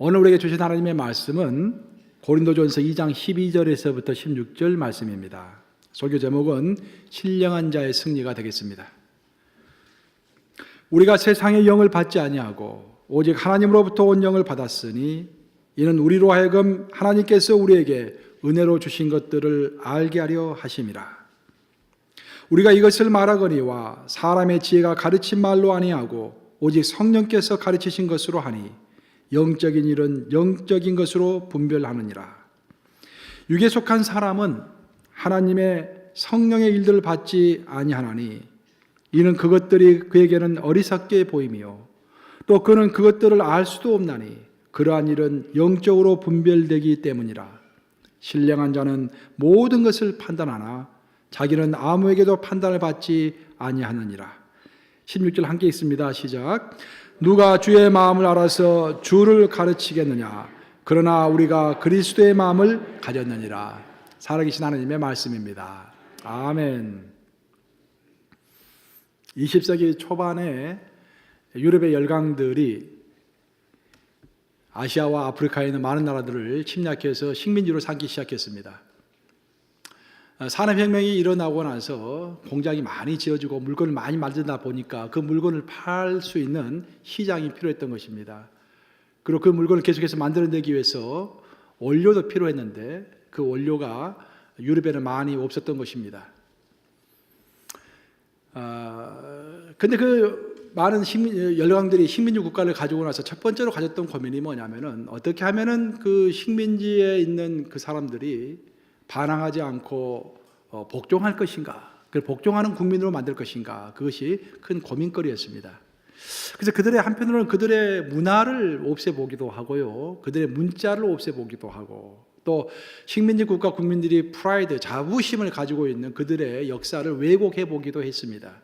오늘 우리에게 주신 하나님의 말씀은 고린도전서 2장 12절에서부터 16절 말씀입니다. 설교 제목은 신령한 자의 승리가 되겠습니다. 우리가 세상의 영을 받지 아니하고 오직 하나님으로부터 온 영을 받았으니 이는 우리로 하여금 하나님께서 우리에게 은혜로 주신 것들을 알게 하려 하심이라. 우리가 이것을 말하거니와 사람의 지혜가 가르친 말로 아니하고 오직 성령께서 가르치신 것으로 하니 영적인 일은 영적인 것으로 분별하느니라. 육에 속한 사람은 하나님의 성령의 일들을 받지 아니하나니 이는 그것들이 그에게는 어리석게 보이며 또 그는 그것들을 알 수도 없나니 그러한 일은 영적으로 분별되기 때문이라. 신령한 자는 모든 것을 판단하나 자기는 아무에게도 판단을 받지 아니하느니라. 16절 함께 있습니다. 시작. 누가 주의 마음을 알아서 주를 가르치겠느냐? 그러나 우리가 그리스도의 마음을 가졌느니라. 살아계신 하나님의 말씀입니다. 아멘. 20세기 초반에 유럽의 열강들이 아시아와 아프리카에 있는 많은 나라들을 침략해서 식민지로 삼기 시작했습니다. 산업혁명이 일어나고 나서 공장이 많이 지어지고 물건을 많이 만들다 보니까 그 물건을 팔 수 있는 시장이 필요했던 것입니다. 그리고 그 물건을 계속해서 만들어내기 위해서 원료도 필요했는데 그 원료가 유럽에는 많이 없었던 것입니다. 근데 그 많은 열강들이 식민지 국가를 가지고 나서 첫 번째로 가졌던 고민이 뭐냐면은 어떻게 하면은 그 식민지에 있는 그 사람들이 반항하지 않고 복종할 것인가, 그걸 복종하는 국민으로 만들 것인가, 그것이 큰 고민거리였습니다. 그래서 그들의 한편으로는 그들의 문화를 없애보기도 하고요, 그들의 문자를 없애보기도 하고, 또 식민지 국가 국민들이 프라이드, 자부심을 가지고 있는 그들의 역사를 왜곡해보기도 했습니다.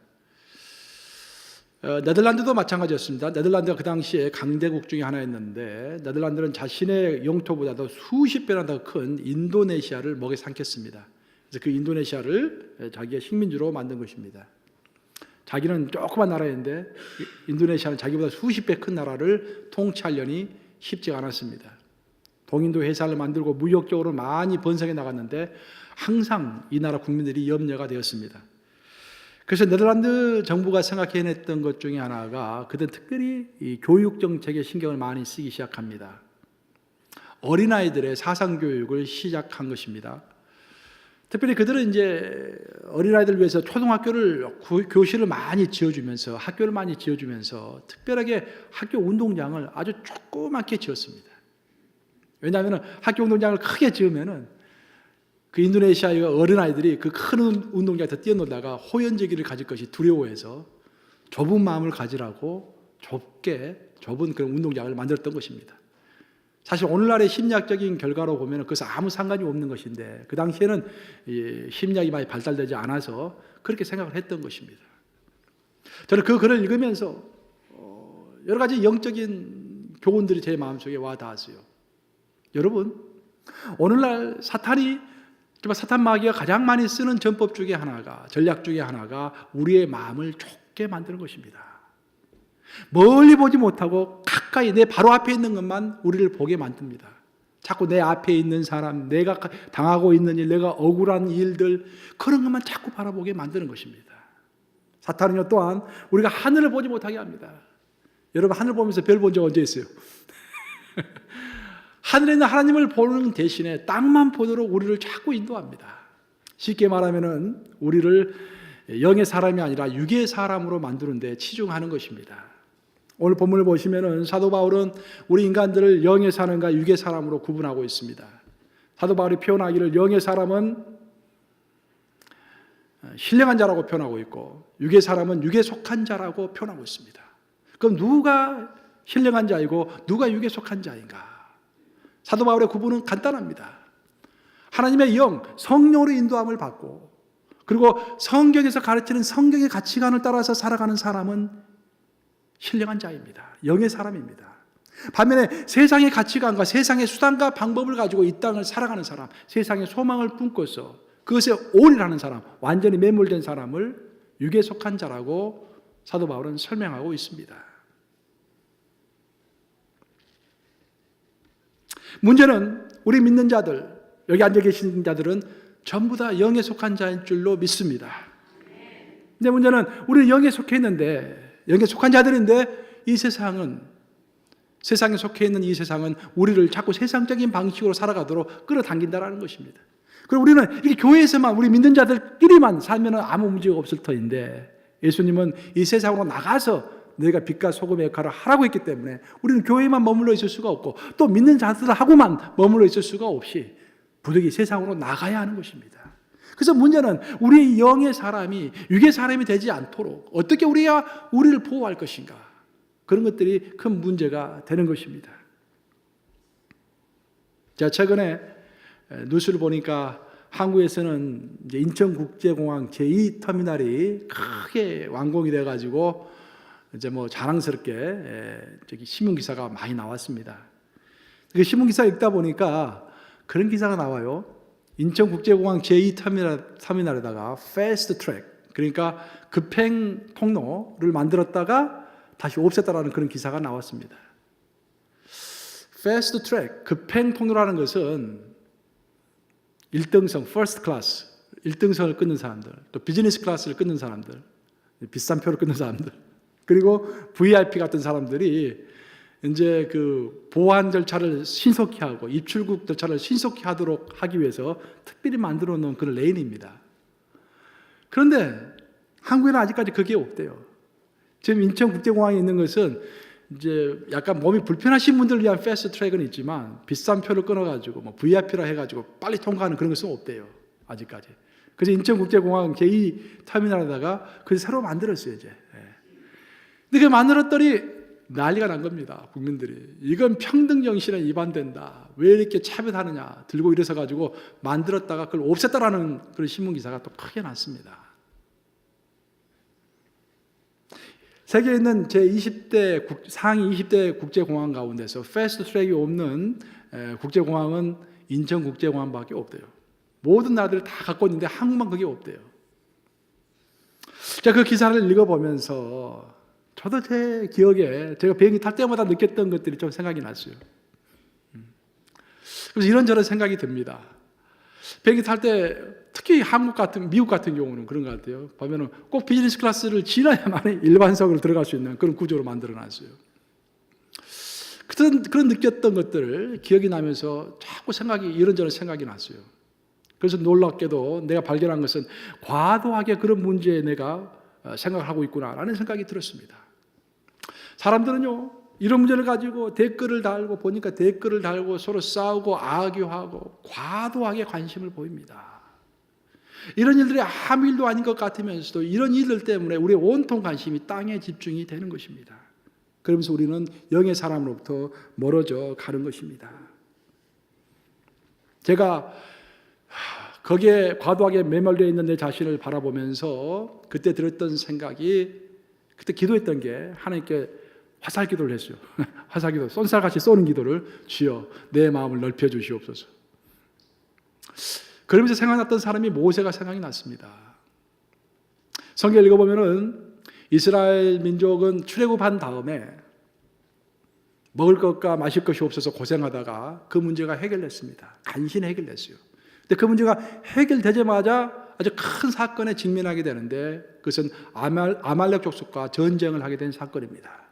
네덜란드도 마찬가지였습니다. 네덜란드가 그 당시에 강대국 중에 하나였는데 네덜란드는 자신의 영토보다도 수십 배나 더 큰 인도네시아를 먹여 삼켰습니다. 그래서 그 인도네시아를 자기의 식민지로 만든 것입니다. 자기는 조그만 나라였는데 인도네시아는 자기보다 수십 배 큰 나라를 통치하려니 쉽지가 않았습니다. 동인도 회사를 만들고 무역적으로 많이 번성해 나갔는데 항상 이 나라 국민들이 염려가 되었습니다. 그래서 네덜란드 정부가 생각해냈던 것 중에 하나가 그들은 특별히 이 교육 정책에 신경을 많이 쓰기 시작합니다. 어린아이들의 사상교육을 시작한 것입니다. 특별히 그들은 이제 어린아이들을 위해서 초등학교를, 교실을 많이 지어주면서, 학교를 많이 지어주면서 특별하게 학교 운동장을 아주 조그맣게 지었습니다. 왜냐하면 학교 운동장을 크게 지으면은 그 인도네시아의 어린아이들이 그 큰 운동장에서 뛰어놀다가 호연제기를 가질 것이 두려워해서 좁은 마음을 가지라고 좁은 그런 운동장을 만들었던 것입니다. 사실 오늘날의 심리학적인 결과로 보면 그것은 아무 상관이 없는 것인데 그 당시에는 심리학이 많이 발달되지 않아서 그렇게 생각을 했던 것입니다. 저는 그 글을 읽으면서 여러 가지 영적인 교훈들이 제 마음속에 와 닿았어요. 여러분, 오늘날 사탄 마귀가 가장 많이 쓰는 전법 중에 하나가, 전략 중에 하나가 우리의 마음을 좁게 만드는 것입니다. 멀리 보지 못하고 가까이 내 바로 앞에 있는 것만 우리를 보게 만듭니다. 자꾸 내 앞에 있는 사람, 내가 당하고 있는 일, 내가 억울한 일들, 그런 것만 자꾸 바라보게 만드는 것입니다. 사탄은요 또한 우리가 하늘을 보지 못하게 합니다. 여러분, 하늘 보면서 별 본 적 언제 있어요? 하늘에 있는 하나님을 보는 대신에 땅만 보도록 우리를 자꾸 인도합니다. 쉽게 말하면은 우리를 영의 사람이 아니라 육의 사람으로 만드는 데 치중하는 것입니다. 오늘 본문을 보시면은 사도 바울은 우리 인간들을 영의 사람과 육의 사람으로 구분하고 있습니다. 사도 바울이 표현하기를 영의 사람은 신령한 자라고 표현하고 있고 육의 사람은 육에 속한 자라고 표현하고 있습니다. 그럼 누가 신령한 자이고 누가 육에 속한 자인가? 사도 바울의 구분은 간단합니다. 하나님의 영, 성령으로 인도함을 받고 그리고 성경에서 가르치는 성경의 가치관을 따라서 살아가는 사람은 신령한 자입니다. 영의 사람입니다. 반면에 세상의 가치관과 세상의 수단과 방법을 가지고 이 땅을 살아가는 사람, 세상의 소망을 품고서 그것에 올인하는 사람, 완전히 매몰된 사람을 육에 속한 자라고 사도 바울은 설명하고 있습니다. 문제는 우리 믿는 자들, 여기 앉아 계신 자들은 전부 다 영에 속한 자인 줄로 믿습니다. 근데 문제는 우리는 영에 속해 있는데, 영에 속한 자들인데 이 세상에 속해 있는 이 세상은 우리를 자꾸 세상적인 방식으로 살아가도록 끌어당긴다라는 것입니다. 그리고 우리는 이렇게 교회에서만 우리 믿는 자들끼리만 살면 아무 문제가 없을 터인데, 예수님은 이 세상으로 나가서 너희가 빛과 소금의 역할을 하라고 했기 때문에 우리는 교회에만 머물러 있을 수가 없고 또 믿는 자들하고만 머물러 있을 수가 없이 부득이 세상으로 나가야 하는 것입니다. 그래서 문제는 우리 영의 사람이 육의 사람이 되지 않도록 어떻게 우리가 우리를 보호할 것인가, 그런 것들이 큰 문제가 되는 것입니다. 제가 최근에 뉴스를 보니까 한국에서는 이제 인천국제공항 제2터미널이 크게 완공이 돼가지고 이제 뭐 자랑스럽게 저기 신문 기사가 많이 나왔습니다. 그 신문 기사 읽다 보니까 그런 기사가 나와요. 인천국제공항 제2터미널에다가 패스트 트랙, 그러니까 급행 통로를 만들었다가 다시 없앴다라는 그런 기사가 나왔습니다. 패스트 트랙, 급행 통로라는 것은 1등석, first class, 1등석을 끊는 사람들, 또 비즈니스 클래스를 끊는 사람들, 비싼 표를 끊는 사람들, 그리고 VIP 같은 사람들이 이제 그 보안 절차를 신속히 하고 입출국 절차를 신속히 하도록 하기 위해서 특별히 만들어 놓은 그런 레인입니다. 그런데 한국에는 아직까지 그게 없대요. 지금 인천국제공항에 있는 것은 이제 약간 몸이 불편하신 분들을 위한 패스트 트랙은 있지만 비싼 표를 끊어가지고 뭐 VIP라 해가지고 빨리 통과하는 그런 것은 없대요. 아직까지. 그래서 인천국제공항 제2터미널에다가 그걸 새로 만들었어요 이제. 근데 그 만들었더니 난리가 난 겁니다. 국민들이. 이건 평등 정신에 위반된다. 왜 이렇게 차별하느냐. 들고 일어서 가지고 만들었다가 그걸 없앴다라는 그런 신문 기사가 또 크게 났습니다. 세계에 있는 제20대 상위 20대 국제공항 가운데서 패스트 트랙이 없는 국제공항은 인천국제공항밖에 없대요. 모든 나라들이 다 갖고 있는데 한국만 그게 없대요. 자, 그 기사를 읽어보면서 저도 제 기억에 제가 비행기 탈 때마다 느꼈던 것들이 좀 생각이 났어요. 그래서 이런저런 생각이 듭니다. 비행기 탈 때 특히 미국 같은 경우는 그런 것 같아요. 보면은 꼭 비즈니스 클래스를 지나야만 일반석으로 들어갈 수 있는 그런 구조로 만들어놨어요. 그런 느꼈던 것들을 기억이 나면서 자꾸 이런저런 생각이 났어요. 그래서 놀랍게도 내가 발견한 것은 과도하게 그런 문제에 내가 생각을 하고 있구나라는 생각이 들었습니다. 사람들은요, 이런 문제를 가지고 댓글을 달고 보니까 댓글을 달고 서로 싸우고 아교하고 과도하게 관심을 보입니다. 이런 일들이 아무 일도 아닌 것 같으면서도 이런 일들 때문에 우리의 온통 관심이 땅에 집중이 되는 것입니다. 그러면서 우리는 영의 사람으로부터 멀어져 가는 것입니다. 제가 거기에 과도하게 매몰되어 있는 내 자신을 바라보면서 그때 들었던 생각이, 그때 기도했던 게 하나님께 화살 기도를 했어요. 화살 기도, 쏜살같이 쏘는 기도를, 주여 내 마음을 넓혀 주시옵소서. 그러면서 생각났던 사람이 모세가 생각이 났습니다. 성경 읽어보면은 이스라엘 민족은 출애굽한 다음에 먹을 것과 마실 것이 없어서 고생하다가 그 문제가 해결됐습니다. 간신히 해결됐어요. 근데 그 문제가 해결되자마자 아주 큰 사건에 직면하게 되는데 그것은 아말렉 족속과 전쟁을 하게 된 사건입니다.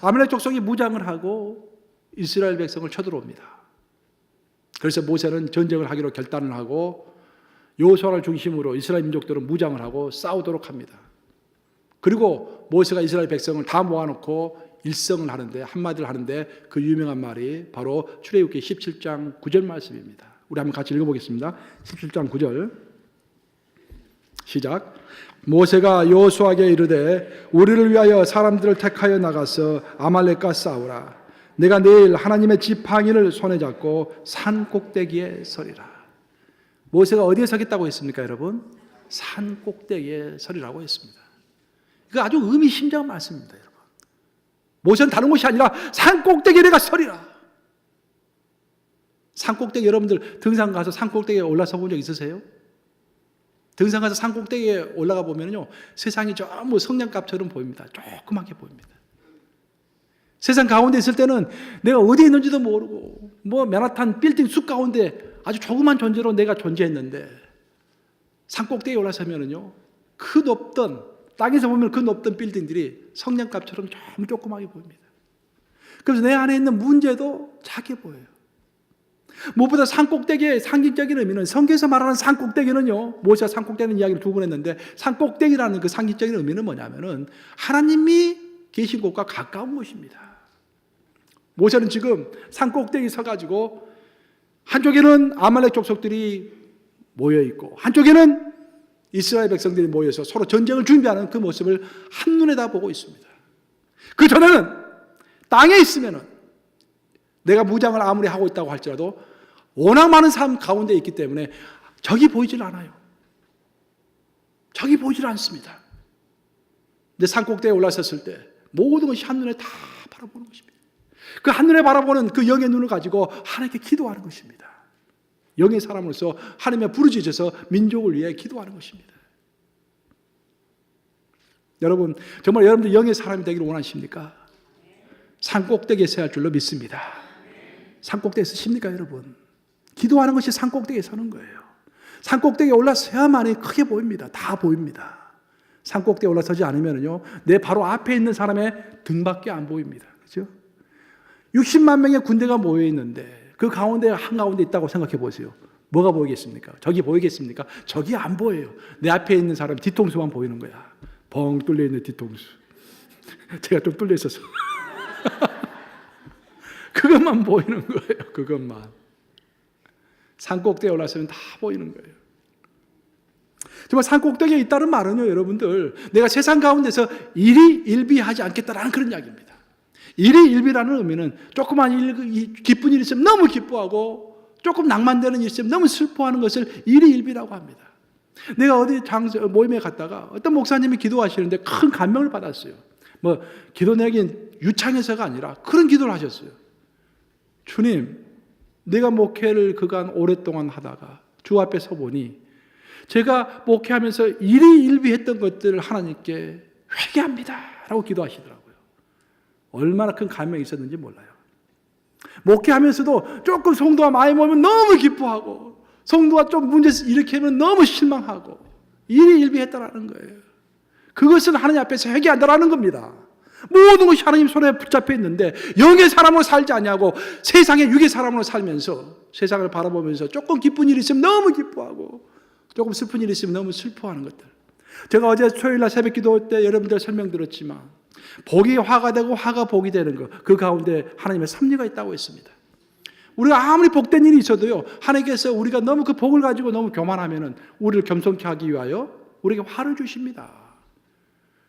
아말렉 족속이 무장을 하고 이스라엘 백성을 쳐들어옵니다. 그래서 모세는 전쟁을 하기로 결단을 하고 여호수아를 중심으로 이스라엘 민족들은 무장을 하고 싸우도록 합니다. 그리고 모세가 이스라엘 백성을 다 모아놓고 일성을 하는데, 한마디를 하는데 그 유명한 말이 바로 출애굽기 17장 9절 말씀입니다. 우리 한번 같이 읽어보겠습니다. 17장 9절 시작. 모세가 여호수아에게 이르되 우리를 위하여 사람들을 택하여 나가서 아말렉과 싸우라. 내가 내일 하나님의 지팡이를 손에 잡고 산 꼭대기에 서리라. 모세가 어디에 서겠다고 했습니까, 여러분? 산 꼭대기에 서리라고 했습니다. 이거 아주 의미심장한 말씀입니다, 여러분. 모세는 다른 곳이 아니라 산 꼭대기에 내가 서리라. 산 꼭대기, 여러분들 등산 가서 산 꼭대기에 올라서 본 적 있으세요? 등산 가서 산 꼭대기에 올라가 보면요, 세상이 전부 성냥갑처럼 보입니다. 조그맣게 보입니다. 세상 가운데 있을 때는 내가 어디에 있는지도 모르고 뭐 맨하탄 빌딩 숲 가운데 아주 조그만 존재로 내가 존재했는데 산 꼭대기에 올라서면은요, 그 높던, 땅에서 보면 그 높던 빌딩들이 성냥갑처럼 좀 조그맣게 보입니다. 그래서 내 안에 있는 문제도 작게 보여요. 무엇보다 산 꼭대기의 상징적인 의미는, 성경에서 말하는 산 꼭대기는요, 모세가 산 꼭대기는 이야기를 2번 했는데, 산 꼭대기라는 그 상징적인 의미는 뭐냐면은 하나님이 계신 곳과 가까운 곳입니다. 모세는 지금 산 꼭대기에 서가지고 한쪽에는 아말렉 족속들이 모여 있고 한쪽에는 이스라엘 백성들이 모여서 서로 전쟁을 준비하는 그 모습을 한눈에 다 보고 있습니다. 그 전에는 땅에 있으면은 내가 무장을 아무리 하고 있다고 할지라도 워낙 많은 사람 가운데 있기 때문에 적이 보이질 않아요. 적이 보이질 않습니다. 근데 산 꼭대기에 올라섰을 때 모든 것이 한눈에 다 바라보는 것입니다. 그 한눈에 바라보는 그 영의 눈을 가지고 하나님께 기도하는 것입니다. 영의 사람으로서 하나님의 부르짖어서 민족을 위해 기도하는 것입니다. 여러분, 정말 여러분들 영의 사람이 되기를 원하십니까? 산 꼭대기에 서야 할 줄로 믿습니다. 산 꼭대기에 서십니까, 여러분? 기도하는 것이 산 꼭대기에 서는 거예요. 산 꼭대기에 올라서야만이 크게 보입니다. 다 보입니다. 산 꼭대기에 올라서지 않으면요, 내 바로 앞에 있는 사람의 등밖에 안 보입니다. 그렇죠? 60만 명의 군대가 모여 있는데 그 가운데 한가운데 있다고 생각해 보세요. 뭐가 보이겠습니까? 적이 보이겠습니까? 적이 안 보여요. 내 앞에 있는 사람 뒤통수만 보이는 거야. 벙 뚫려 있는 뒤통수. 제가 좀 뚫려 있어서 그것만 보이는 거예요. 그것만. 산 꼭대기에 올라서면 다 보이는 거예요. 정말 산 꼭대기에 있다는 말은요, 여러분들, 내가 세상 가운데서 일희일비하지 않겠다라는 그런 이야기입니다. 일희일비라는 의미는 조그만 기쁜 일이 있으면 너무 기뻐하고 조금 낭만되는 일이 있으면 너무 슬퍼하는 것을 일희일비라고 합니다. 내가 어디 모임에 갔다가 어떤 목사님이 기도하시는데 큰 감명을 받았어요. 뭐 기도 내긴 유창해서가 아니라 그런 기도를 하셨어요. 주님, 내가 목회를 그간 오랫동안 하다가 주 앞에 서 보니 제가 목회하면서 일희일비했던 것들을 하나님께 회개합니다 라고 기도하시더라고요. 얼마나 큰 감명이 있었는지 몰라요. 목회하면서도 조금 성도가 많이 모이면 너무 기뻐하고 성도가 좀 문제 일으키면 너무 실망하고 일희일비했다라는 거예요. 그것은 하나님 앞에서 회개한다라는 겁니다. 모든 것이 하나님 손에 붙잡혀 있는데 영의 사람으로 살지 않냐고 세상의 육의 사람으로 살면서 세상을 바라보면서 조금 기쁜 일이 있으면 너무 기뻐하고 조금 슬픈 일이 있으면 너무 슬퍼하는 것들. 제가 어제 토요일날 새벽 기도 때 여러분들 설명드렸지만 복이 화가 되고 화가 복이 되는 것, 그 가운데 하나님의 섭리가 있다고 했습니다. 우리가 아무리 복된 일이 있어도요, 하나님께서 우리가 너무 그 복을 가지고 너무 교만하면은 우리를 겸손케 하기 위하여 우리에게 화를 주십니다.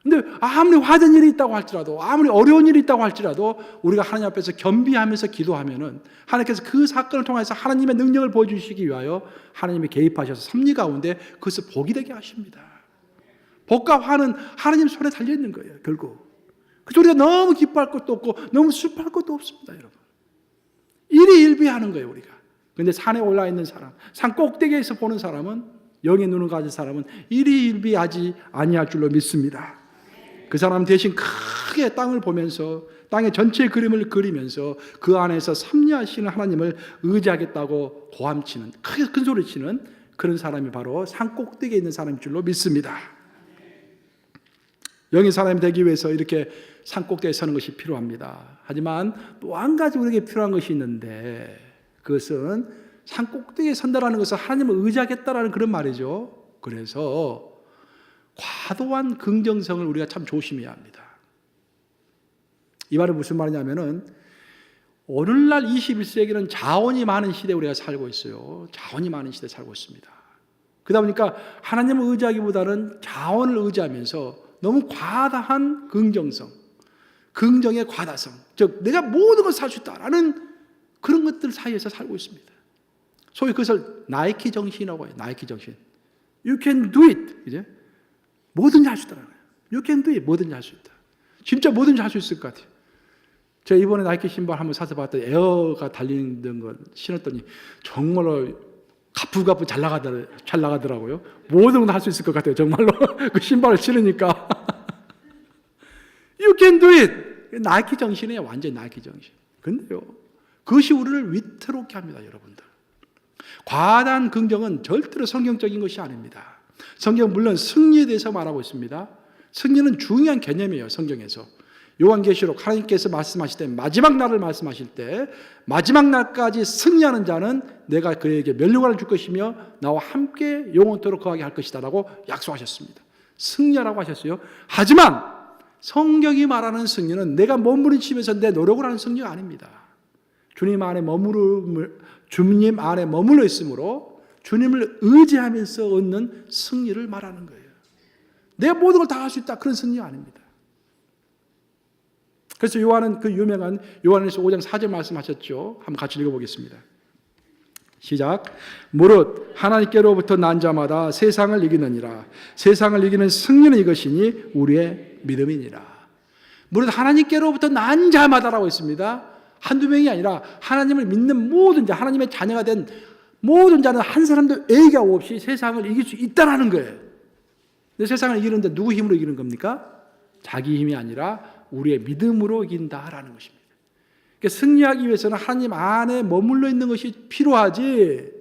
근데 아무리 화된 일이 있다고 할지라도, 아무리 어려운 일이 있다고 할지라도 우리가 하나님 앞에서 겸비하면서 기도하면은 하나님께서 그 사건을 통해서 하나님의 능력을 보여주시기 위하여 하나님이 개입하셔서 섭리 가운데 그것을 복이 되게 하십니다. 복과 화는 하나님 손에 달려있는 거예요, 결국. 그래서 우리가 너무 기뻐할 것도 없고 너무 슬퍼할 것도 없습니다, 여러분. 일희일비하는 거예요, 우리가. 그런데 산에 올라 있는 사람, 산 꼭대기에서 보는 사람은, 영의 눈을 가진 사람은 일희일비하지 아니할 줄로 믿습니다. 그 사람 대신 크게 땅을 보면서 땅의 전체 그림을 그리면서 그 안에서 섭리하시는 하나님을 의지하겠다고 고함치는, 크게 큰 소리치는 그런 사람이 바로 산 꼭대기에 있는 사람일 줄로 믿습니다. 영의 사람이 되기 위해서 이렇게 산 꼭대기에 서는 것이 필요합니다. 하지만 또 한 가지 우리에게 필요한 것이 있는데 그것은 산 꼭대기에 선다라는 것은 하나님을 의지하겠다라는 그런 말이죠. 그래서 과도한 긍정성을 우리가 참 조심해야 합니다. 이 말은 무슨 말이냐면은 오늘날 21세기는 자원이 많은 시대에 우리가 살고 있어요. 자원이 많은 시대에 살고 있습니다. 그러다 보니까 하나님을 의지하기보다는 자원을 의지하면서 너무 과다한 긍정성, 긍정의 과다성, 즉 내가 모든 걸 살 수 있다라는 그런 것들 사이에서 살고 있습니다. 소위 그것을 나이키 정신이라고 해요. 나이키 정신. You can do it. 이제 뭐든지 할 수 있다는 거예요. You can do it. 뭐든지 할 수 있다. 진짜 뭐든지 할 수 있을 것 같아요. 제가 이번에 나이키 신발 한번 사서 봤더니 에어가 달리는 걸 신었더니 정말로 가쁘가쁘 잘 나가더라고요. 뭐든 할 수 있을 것 같아요. 정말로 그 신발을 신으니까. You can do it. 나이키 정신이에요. 완전 나이키 정신. 근데요, 그것이 우리를 위태롭게 합니다, 여러분들. 과다한 긍정은 절대로 성경적인 것이 아닙니다. 성경은 물론 승리에 대해서 말하고 있습니다. 승리는 중요한 개념이에요, 성경에서. 요한계시록 하나님께서 말씀하실 때, 마지막 날을 말씀하실 때, 마지막 날까지 승리하는 자는 내가 그에게 면류관을 줄 것이며 나와 함께 영원토록 거하게 할 것이다 라고 약속하셨습니다. 승리하라고 하셨어요. 하지만 성경이 말하는 승리는 내가 머무르시면서 내 노력을 하는 승리가 아닙니다. 주님 안에 머물러 있으므로 주님을 의지하면서 얻는 승리를 말하는 거예요. 내가 모든 걸 다 할 수 있다, 그런 승리가 아닙니다. 그래서 요한은 그 유명한 요한일서 5장 4절 말씀하셨죠. 한번 같이 읽어보겠습니다. 시작. 무릇 하나님께로부터 난 자마다 세상을 이기느니라. 세상을 이기는 승리는 이것이니 우리의 믿음이니라. 무릇 하나님께로부터 난 자마다라고 했습니다. 한두 명이 아니라 하나님을 믿는 모든 자, 하나님의 자녀가 된 모든 자는 한 사람도 예의가 없이 세상을 이길 수 있다는 거예요. 근데 세상을 이기는데 누구 힘으로 이기는 겁니까? 자기 힘이 아니라 우리의 믿음으로 이긴다라는 것입니다. 그러니까 승리하기 위해서는 하나님 안에 머물러 있는 것이 필요하지,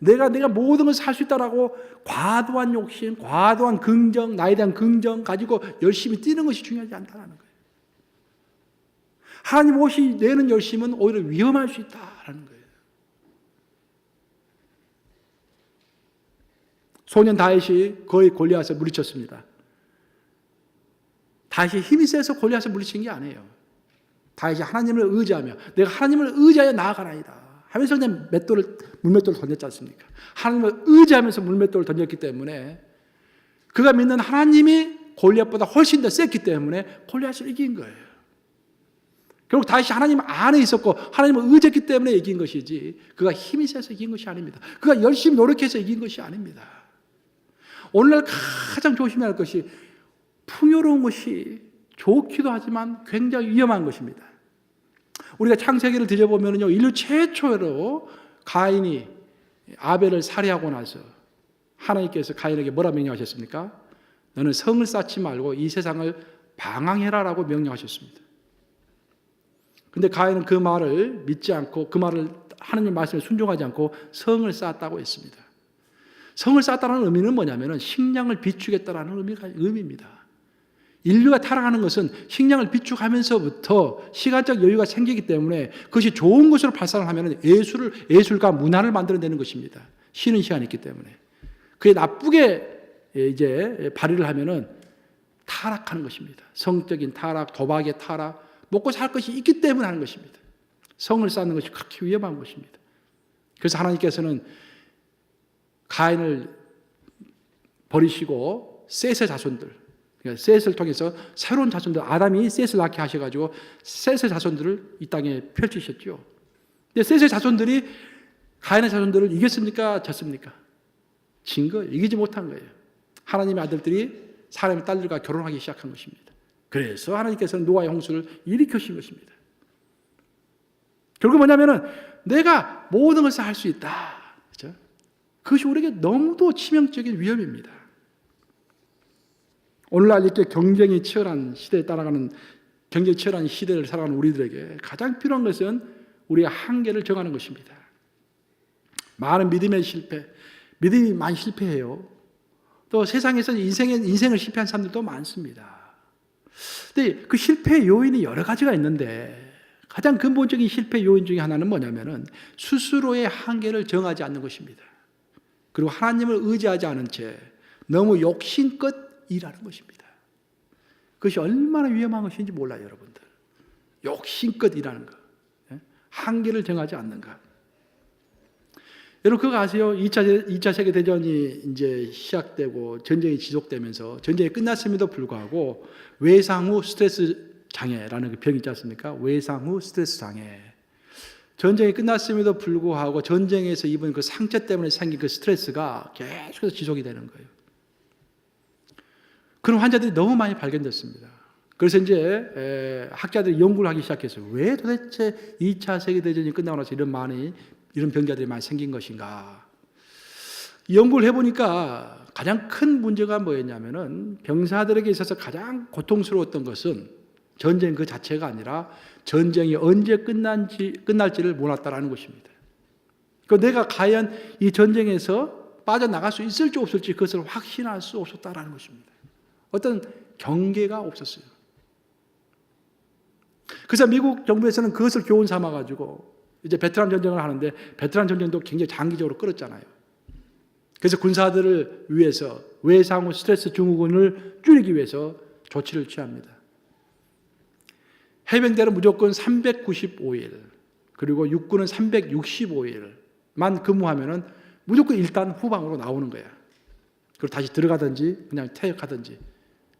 내가 모든 것을 살 수 있다라고 과도한 욕심, 과도한 긍정, 나에 대한 긍정 가지고 열심히 뛰는 것이 중요하지 않다는 거예요. 하나님 없이 내는 열심은 오히려 위험할 수 있다는 거예요. 소년 다윗이 거의 골리앗을 물리쳤습니다. 다윗이 힘이 세서 골리앗을 물리친 게 아니에요. 다윗이 하나님을 의지하며 내가 하나님을 의지하여 나아가나이다 하면서 그냥 물맷돌을 던졌지 않습니까? 하나님을 의지하면서 물맷돌을 던졌기 때문에 그가 믿는 하나님이 골리앗보다 훨씬 더 셌기 때문에 골리앗을 이긴 거예요. 결국 다윗이 하나님 안에 있었고 하나님을 의지했기 때문에 이긴 것이지, 그가 힘이 세서 이긴 것이 아닙니다. 그가 열심히 노력해서 이긴 것이 아닙니다. 오늘날 가장 조심해야 할 것이, 풍요로운 것이 좋기도 하지만 굉장히 위험한 것입니다. 우리가 창세기를 들여보면요, 인류 최초로 가인이 아벨을 살해하고 나서 하나님께서 가인에게 뭐라 명령하셨습니까? 너는 성을 쌓지 말고 이 세상을 방황해라라고 명령하셨습니다. 근데 가인은 그 말을 믿지 않고, 그 말을 하나님 말씀에 순종하지 않고 성을 쌓았다고 했습니다. 성을 쌓았다는 의미는 뭐냐면 식량을 비축했다라는 의미입니다. 인류가 타락하는 것은 식량을 비축하면서부터 시간적 여유가 생기기 때문에 그것이 좋은 것으로 발산을 하면 예술과 문화를 만들어내는 것입니다. 쉬는 시간이 있기 때문에. 그게 나쁘게 이제 발휘를 하면은 타락하는 것입니다. 성적인 타락, 도박의 타락, 먹고 살 것이 있기 때문에 하는 것입니다. 성을 쌓는 것이 그렇게 위험한 것입니다. 그래서 하나님께서는 가인을 버리시고 셋의 자손들, 그러니까 셋을 통해서 새로운 자손들, 아담이 셋을 낳게 하셔가지고 셋의 자손들을 이 땅에 펼치셨죠. 근데 셋의 자손들이 가인의 자손들을 이겼습니까? 졌습니까? 진 거예요. 이기지 못한 거예요. 하나님의 아들들이 사람의 딸들과 결혼하기 시작한 것입니다. 그래서 하나님께서는 노아의 홍수를 일으키신 것입니다. 결국 뭐냐면은 내가 모든 것을 할 수 있다. 그렇죠? 그것이 우리에게 너무도 치명적인 위험입니다. 오늘날 이렇게 경쟁이 치열한 시대에 따라가는, 경쟁이 치열한 시대를 살아가는 우리들에게 가장 필요한 것은 우리의 한계를 정하는 것입니다. 많은 믿음의 실패, 믿음이 많이 실패해요. 또 세상에서 인생을 실패한 사람들도 많습니다. 근데 그 실패의 요인이 여러 가지가 있는데 가장 근본적인 실패 요인 중에 하나는 뭐냐면은 스스로의 한계를 정하지 않는 것입니다. 그리고 하나님을 의지하지 않은 채 너무 욕심껏 일하는 것입니다. 그것이 얼마나 위험한 것인지 몰라요, 여러분들. 욕심껏 일하는 것, 한계를 정하지 않는 것. 여러분 그거 아세요? 2차 세계대전이 이제 시작되고 전쟁이 지속되면서 전쟁이 끝났음에도 불구하고 외상 후 스트레스 장애라는 그 병이 있지 않습니까? 외상 후 스트레스 장애. 전쟁이 끝났음에도 불구하고 전쟁에서 입은 그 상처 때문에 생긴 그 스트레스가 계속해서 지속이 되는 거예요. 그런 환자들이 너무 많이 발견됐습니다. 그래서 이제 학자들이 연구를 하기 시작했어요. 왜 도대체 2차 세계대전이 끝나고 나서 이런 병자들이 많이 생긴 것인가? 연구를 해보니까 가장 큰 문제가 뭐였냐면은 병사들에게 있어서 가장 고통스러웠던 것은 전쟁 그 자체가 아니라 전쟁이 언제 끝날지를 몰랐다라는 것입니다. 그 내가 과연 이 전쟁에서 빠져나갈 수 있을지 없을지 그것을 확신할 수 없었다라는 것입니다. 어떤 경계가 없었어요. 그래서 미국 정부에서는 그것을 교훈 삼아가지고 이제 베트남 전쟁을 하는데 베트남 전쟁도 굉장히 장기적으로 끌었잖아요. 그래서 군사들을 위해서 외상 후 스트레스 증후군을 줄이기 위해서 조치를 취합니다. 해병대는 무조건 395일, 그리고 육군은 365일만 근무하면은 무조건 일단 후방으로 나오는 거야. 그리고 다시 들어가든지 그냥 퇴역하든지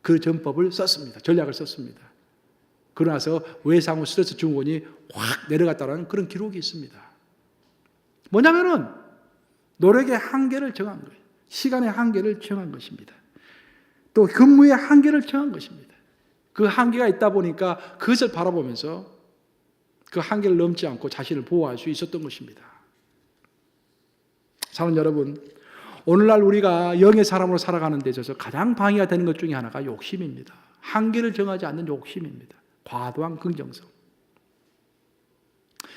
그 전법을 썼습니다. 전략을 썼습니다. 그러고 나서 외상 후 스트레스 증후군이 확 내려갔다는 그런 기록이 있습니다. 뭐냐면은 노력의 한계를 정한 거예요. 시간의 한계를 정한 것입니다. 또 근무의 한계를 정한 것입니다. 그 한계가 있다 보니까 그것을 바라보면서 그 한계를 넘지 않고 자신을 보호할 수 있었던 것입니다. 사랑하는 여러분, 오늘날 우리가 영의 사람으로 살아가는 데 있어서 가장 방해가 되는 것 중에 하나가 욕심입니다. 한계를 정하지 않는 욕심입니다. 과도한 긍정성.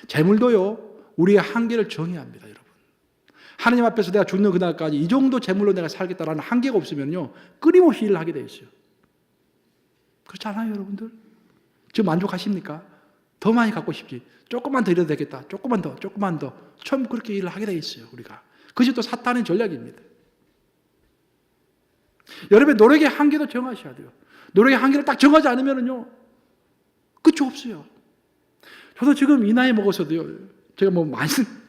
재물도요, 우리의 한계를 정해야 합니다, 여러분. 하나님 앞에서 내가 죽는 그날까지 이 정도 재물로 내가 살겠다라는 한계가 없으면요, 끊임없이 일을 하게 돼 있어요. 그렇지 않아요, 여러분들? 지금 만족하십니까? 더 많이 갖고 싶지. 조금만 더 이래도 되겠다. 조금만 더, 조금만 더. 처음 그렇게 일을 하게 돼 있어요, 우리가. 그것이 또 사탄의 전략입니다. 여러분, 노력의 한계도 정하셔야 돼요. 노력의 한계를 딱 정하지 않으면요, 끝이 없어요. 저도 지금 이 나이 먹어서도요, 제가 뭐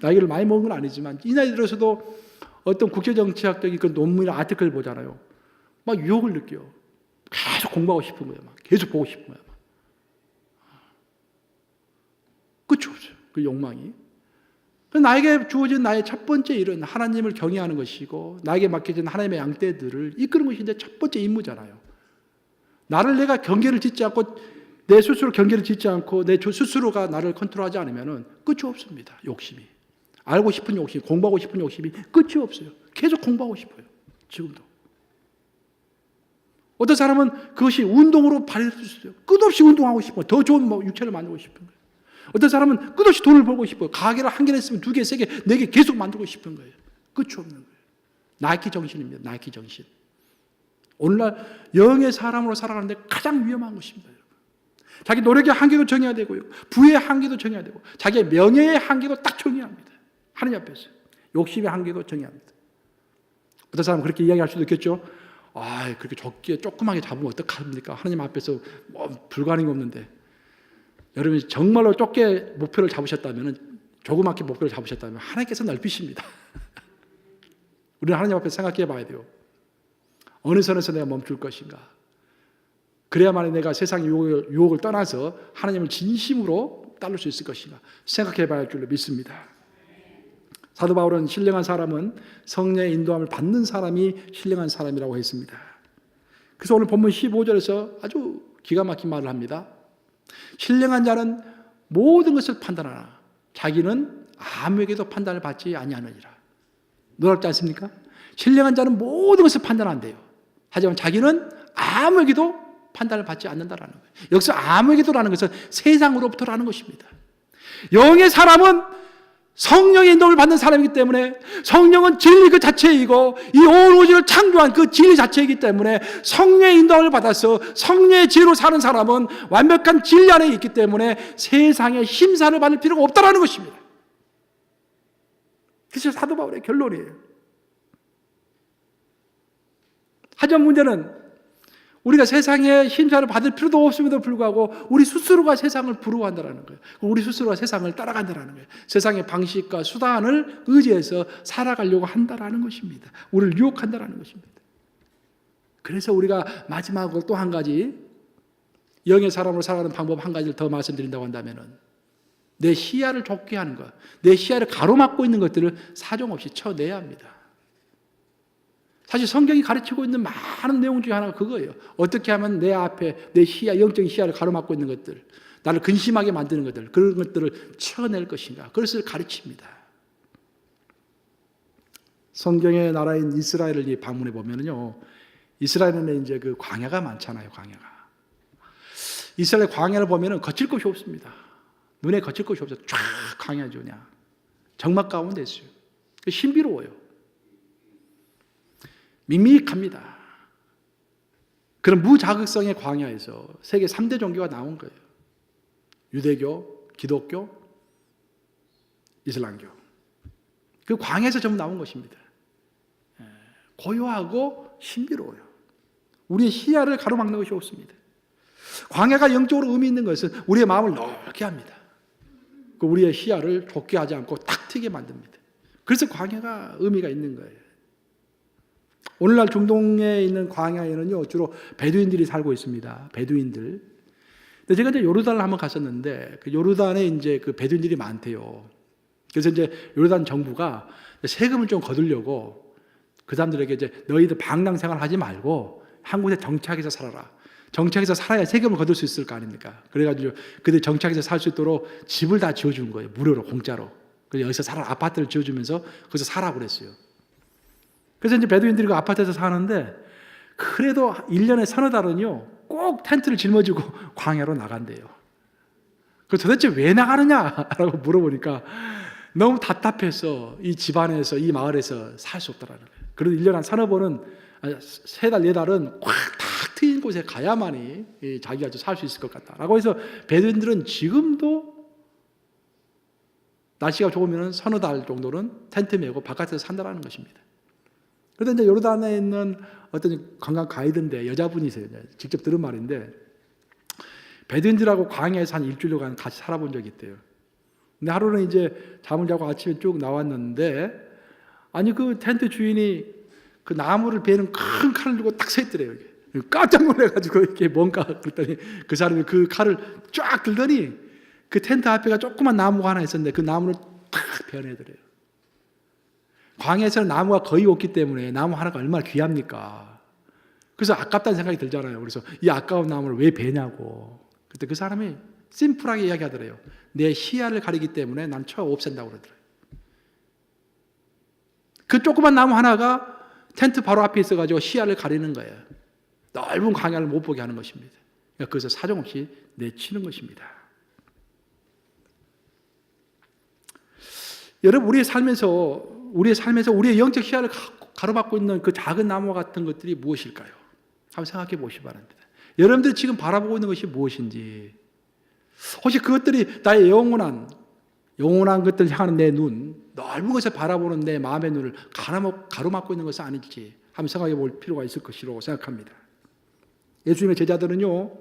나이를 많이 먹은 건 아니지만, 이 나이 들어서도 어떤 국제정치학적인 그 논문이나 아티클을 보잖아요. 막 유혹을 느껴요. 계속 공부하고 싶은 거예요. 막 계속 보고 싶은 거예요. 막. 끝이 없어요. 그 욕망이. 나에게 주어진 나의 첫 번째 일은 하나님을 경외하는 것이고, 나에게 맡겨진 하나님의 양떼들을 이끄는 것이 이제 첫 번째 임무잖아요. 나를 내가 경계를 짓지 않고, 내 스스로 경계를 짓지 않고, 내 스스로가 나를 컨트롤하지 않으면 끝이 없습니다. 욕심이. 알고 싶은 욕심, 공부하고 싶은 욕심이 끝이 없어요. 계속 공부하고 싶어요. 지금도. 어떤 사람은 그것이 운동으로 발휘될 수 있어요. 끝없이 운동하고 싶어요. 더 좋은 육체를 만들고 싶은 거예요. 어떤 사람은 끝없이 돈을 벌고 싶어요. 가게를 한 개 했으면 두 개, 세 개, 네 개 계속 만들고 싶은 거예요. 끝이 없는 거예요. 나이키 정신입니다. 나이키 정신. 오늘날 영의 사람으로 살아가는데 가장 위험한 것입니다. 여러분. 자기 노력의 한계도 정해야 되고요. 부의 한계도 정해야 되고, 자기의 명예의 한계도 딱 정해야 합니다. 하나님 앞에서. 욕심의 한계도 정해야 합니다. 어떤 사람은 그렇게 이야기할 수도 있겠죠. 아, 그렇게 적게 조그맣게 잡으면 어떡합니까? 하나님 앞에서 뭐 불가능이 없는데. 여러분이 정말로 좁게 목표를 잡으셨다면, 조그맣게 목표를 잡으셨다면 하나님께서 넓히십니다. 우리는 하나님 앞에 생각해 봐야 돼요. 어느 선에서 내가 멈출 것인가? 그래야만 내가 세상의 유혹을 떠나서 하나님을 진심으로 따를 수 있을 것인가? 생각해 봐야 할 줄로 믿습니다. 사도 바울은 신령한 사람은 성령의 인도함을 받는 사람이 신령한 사람이라고 했습니다. 그래서 오늘 본문 15절에서 아주 기가 막힌 말을 합니다. 신령한 자는 모든 것을 판단하나 자기는 아무에게도 판단을 받지 아니하느니라. 놀랍지 않습니까? 신령한 자는 모든 것을 판단한대요. 하지만 자기는 아무에게도 판단을 받지 않는다라는 거예요. 여기서 아무에게도라는 것은 세상으로부터라는 것입니다. 영의 사람은 성령의 인도를 받는 사람이기 때문에, 성령은 진리 그 자체이고 이 온 우주를 창조한 그 진리 자체이기 때문에 성령의 인도를 받아서 성령의 지혜로 사는 사람은 완벽한 진리 안에 있기 때문에 세상의 심사를 받을 필요가 없다라는 것입니다. 그것이 사도 바울의 결론이에요. 하지만 문제는 우리가 세상의 심사를 받을 필요도 없음에도 불구하고 우리 스스로가 세상을 부러워한다는 거예요. 우리 스스로가 세상을 따라간다는 거예요. 세상의 방식과 수단을 의지해서 살아가려고 한다는 것입니다. 우리를 유혹한다는 것입니다. 그래서 우리가 마지막으로 또 한 가지, 영의 사람으로 살아가는 방법 한 가지를 더 말씀드린다고 한다면, 내 시야를 좁게 하는 것, 내 시야를 가로막고 있는 것들을 사정없이 쳐내야 합니다. 사실 성경이 가르치고 있는 많은 내용 중에 하나가 그거예요. 어떻게 하면 내 앞에 내 시야, 영적인 시야를 가로막고 있는 것들, 나를 근심하게 만드는 것들, 그런 것들을 쳐낼 것인가, 그것을 가르칩니다. 성경의 나라인 이스라엘을 방문해 보면요, 이스라엘에는 이제 그 광야가 많잖아요, 광야가. 이스라엘 광야를 보면은 거칠 곳이 없습니다. 눈에 거칠 곳이 없어요. 쫙 광야죠, 그냥. 적막 가운데 있어요. 신비로워요. 밋밋합니다. 그런 무자극성의 광야에서 세계 3대 종교가 나온 거예요. 유대교, 기독교, 이슬람교. 그 광야에서 전부 나온 것입니다. 고요하고 신비로워요. 우리의 시야를 가로막는 것이 없습니다. 광야가 영적으로 의미 있는 것은 우리의 마음을 넓게 합니다. 우리의 시야를 좁게 하지 않고 탁 트게 만듭니다. 그래서 광야가 의미가 있는 거예요. 오늘날 중동에 있는 광야에는요, 주로 베두인들이 살고 있습니다. 베두인들. 근데 제가 이제 요르단을 한번 갔었는데, 그 요르단에 이제 그 베두인들이 많대요. 그래서 이제 요르단 정부가 세금을 좀 거두려고 그 사람들에게 이제 너희들 방랑 생활 하지 말고 한 곳에 정착해서 살아라. 정착해서 살아야 세금을 거둘 수 있을 거 아닙니까? 그래가지고 그들 정착해서 살 수 있도록 집을 다 지어준 거예요. 무료로, 공짜로. 그래서 여기서 살아, 아파트를 지어주면서 거기서 살라고 그랬어요. 그래서 이제 베두인들이 그 아파트에서 사는데 그래도 1년에 서너 달은요 꼭 텐트를 짊어지고 광야로 나간대요. 그 도대체 왜 나가느냐라고 물어보니까 너무 답답해서 이 집안에서 이 마을에서 살 수 없더라는 거예요. 그래도 1년에 한 서너 번은, 3달, 4달은 꽉 트인 곳에 가야만이 자기가 살 수 있을 것 같다라고 해서 베두인들은 지금도 날씨가 좋으면 서너 달 정도는 텐트 메고 바깥에서 산다라는 것입니다. 그런데 이제 요르단에 있는 어떤 관광 가이드인데 여자분이세요. 직접 들은 말인데 베두인들하고 광야에서 한 일주일간 같이 살아본 적이 있대요. 근데 하루는 이제 잠을 자고 아침에 쭉 나왔는데 아니 그 텐트 주인이 그 나무를 베는 큰 칼을 들고 딱 서 있더래요. 깜짝 놀래가지고 이게 뭔가 그랬더니 그 사람이 그 칼을 쫙 들더니 그 텐트 앞에가 조그만 나무가 하나 있었는데 그 나무를 탁 베어내더래요. 광야에서는 나무가 거의 없기 때문에 나무 하나가 얼마나 귀합니까? 그래서 아깝다는 생각이 들잖아요. 그래서 이 아까운 나무를 왜 베냐고. 그때 그 사람이 심플하게 이야기하더래요. 내 시야를 가리기 때문에 난 없앤다고 그러더래요. 그 조그만 나무 하나가 텐트 바로 앞에 있어가지고 시야를 가리는 거예요. 넓은 광야를 못 보게 하는 것입니다. 그러니까 그래서 사정없이 내치는 것입니다. 여러분 우리의 삶에서 우리의 영적 시야를 가로막고 있는 그 작은 나무 같은 것들이 무엇일까요? 한번 생각해 보시기 바랍니다. 여러분들이 지금 바라보고 있는 것이 무엇인지, 혹시 그것들이 나의 영원한 것들을 향하는 내 눈, 넓은 것을 바라보는 내 마음의 눈을 가로막고 있는 것은 아닐지 한번 생각해 볼 필요가 있을 것이라고 생각합니다. 예수님의 제자들은요,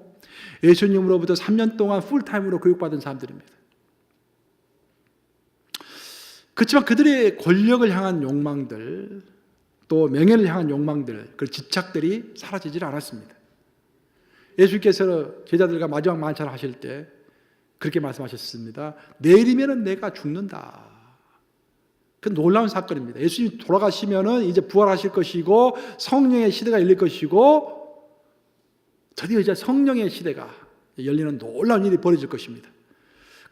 예수님으로부터 3년 동안 풀타임으로 교육받은 사람들입니다. 그렇지만 그들의 권력을 향한 욕망들, 또 명예를 향한 욕망들, 그 집착들이 사라지질 않았습니다. 예수께서 제자들과 마지막 만찬을 하실 때 그렇게 말씀하셨습니다. 내일이면 내가 죽는다. 그 놀라운 사건입니다. 예수님이 돌아가시면 이제 부활하실 것이고 성령의 시대가 열릴 것이고 드디어 이제 성령의 시대가 열리는 놀라운 일이 벌어질 것입니다.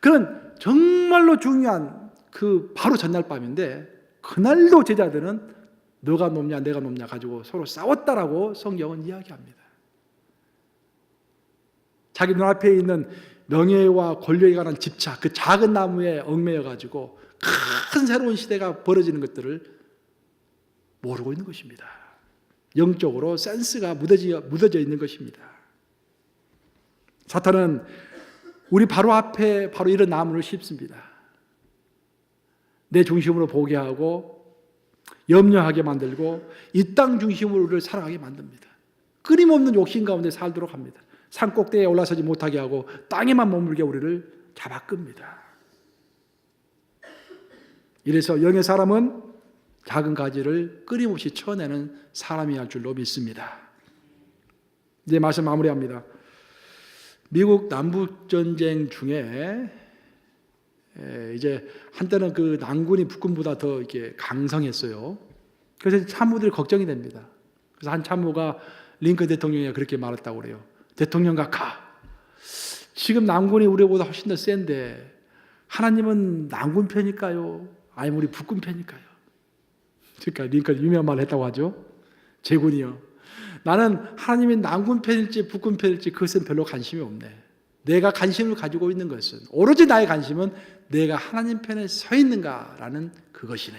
그런 정말로 중요한 그 바로 전날 밤인데 그날도 제자들은 너가 높냐 내가 높냐 가지고 서로 싸웠다라고 성경은 이야기합니다. 자기 눈앞에 있는 명예와 권력에 관한 집착, 그 작은 나무에 얽매여 가지고 큰 새로운 시대가 벌어지는 것들을 모르고 있는 것입니다. 영적으로 센스가 묻어져 있는 것입니다. 사탄은 우리 바로 앞에 바로 이런 나무를 심습니다. 내 중심으로 보게 하고 염려하게 만들고 이 땅 중심으로 우리를 살아가게 만듭니다. 끊임없는 욕심 가운데 살도록 합니다. 산 꼭대기에 올라서지 못하게 하고 땅에만 머물게 우리를 잡아 끕니다. 이래서 영의 사람은 작은 가지를 끊임없이 쳐내는 사람이 할 줄로 믿습니다. 이제 말씀 마무리합니다. 미국 남북전쟁 중에 이제 한때는 그 남군이 북군보다 더 이렇게 강성했어요. 그래서 참모들이 걱정이 됩니다. 그래서 한 참모가 링컨 대통령이 그렇게 말했다고 그래요. 대통령 각하, 지금 남군이 우리보다 훨씬 더 센데 하나님은 남군 편일까요? 아니면 우리 북군 편일까요? 그러니까 링컨 유명한 말을 했다고 하죠. 제군이요. 나는 하나님이 남군 편일지 북군 편일지 그것은 별로 관심이 없네. 내가 관심을 가지고 있는 것은 오로지 나의 관심은 내가 하나님 편에 서 있는가라는 그것이네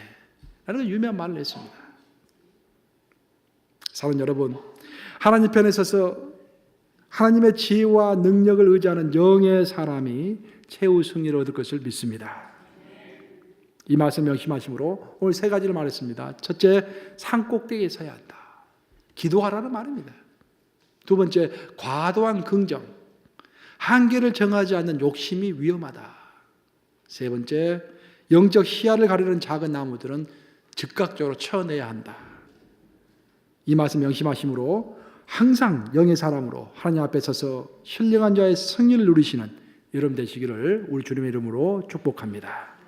라는 유명한 말을 했습니다. 사랑하는 여러분, 하나님 편에 서서 하나님의 지혜와 능력을 의지하는 영의 사람이 최후 승리를 얻을 것을 믿습니다. 이 말씀 명심하심으로 오늘 세 가지를 말했습니다. 첫째, 산꼭대기에 서야 한다. 기도하라는 말입니다. 두 번째, 과도한 긍정, 한계를 정하지 않는 욕심이 위험하다. 세 번째, 영적 시야를 가리는 작은 나무들은 즉각적으로 쳐내야 한다. 이 말씀 명심하심으로 항상 영의 사람으로 하나님 앞에 서서 신령한 자의 승리를 누리시는 여러분 되시기를 우리 주님의 이름으로 축복합니다.